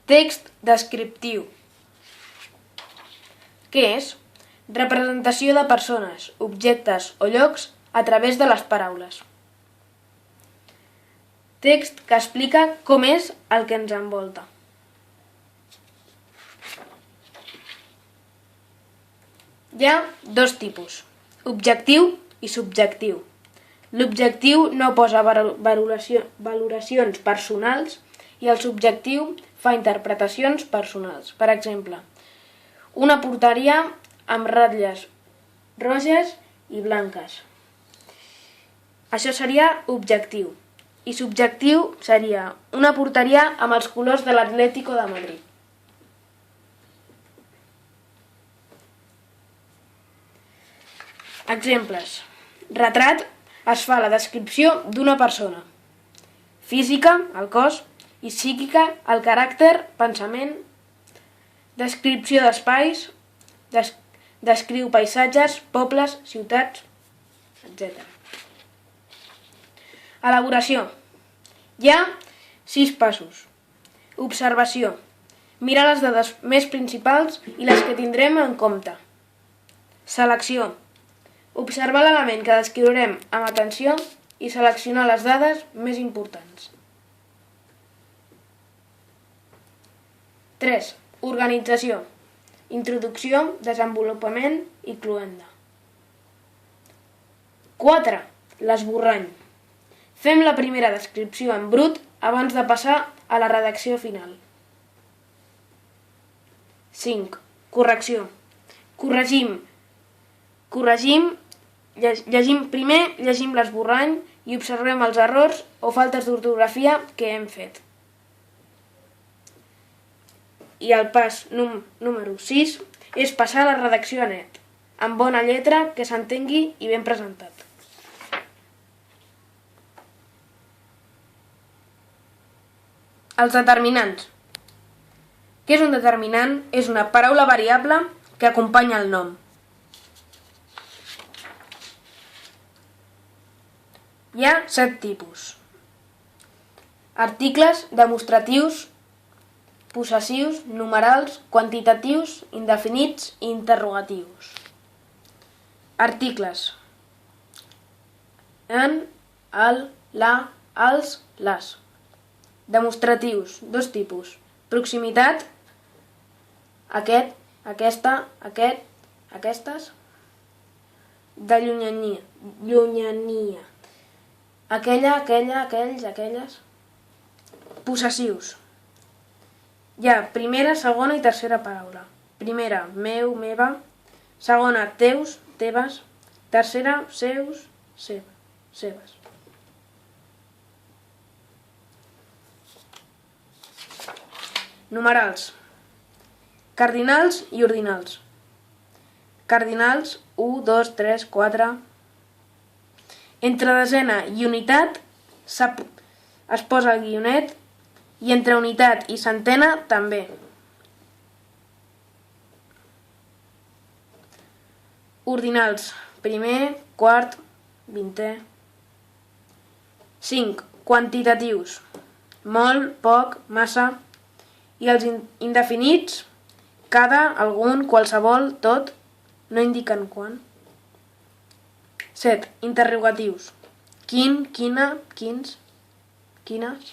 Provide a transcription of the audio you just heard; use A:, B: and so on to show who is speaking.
A: Text descriptiu. Què és? Representació de persones, objectes o llocs a través de les paraules. Text que explica com és el que ens envolta. Hi ha dos tipus, objectiu i subjectiu. L'objectiu no posa valoracions personals i el subjectiu fa interpretacions personals. Per exemple, una porteria amb ratlles roges i blanques. Això seria objectiu. I subjectiu seria una porteria amb els colors de l'Atlético de Madrid. Exemples. Retrat es fa la descripció d'una persona. Física, el cos, i psíquica, el caràcter, pensament. Descripció d'espais, descriu paisatges, pobles, ciutats, etc. Elaboració. Hi ha 6 passos. Observació. Mirar les dades més principals i les que tindrem en compte. Selecció. Observar l'element que descriurem amb atenció i seleccionar les dades més importants. 3. Organització. Introducció, desenvolupament i cloenda. 4. L'esborrany. Fem la primera descripció en brut abans de passar a la redacció final. 5. Correcció. Primer llegim l'esborrany i observem els errors o faltes d'ortografia que hem fet. I el pas número 6 és passar a la redacció net, amb bona lletra, que s'entengui i ben presentat. Els determinants. Què és un determinant? És una paraula variable que acompanya el nom. Hi ha 7 tipus. Articles, demostratius, possessius, numerals, quantitatius, indefinits i interrogatius. Articles. En, el, la, els, les. Demostratius, 2 tipus. Proximitat, aquest, aquesta, aquest, aquestes. De llunyania. Aquella, aquella, aquells, aquelles. Possessius. Hi ha primera, segona i tercera paraula. Primera, meu, meva. Segona, teus, teves. Tercera, seus, seves. Numerals. Cardinals i ordinals. Cardinals, 1, 2, 3, 4. Entre desena i unitat es posa el guionet i entre unitat i centena també. Ordinals. Primer, quart, vintè. 5. Quantitatius. Molt, poc, massa. I els indefinits, cada, algun, qualsevol, tot, no indiquen quan. 7. Interrogatius. Quin, quina, quins, quines.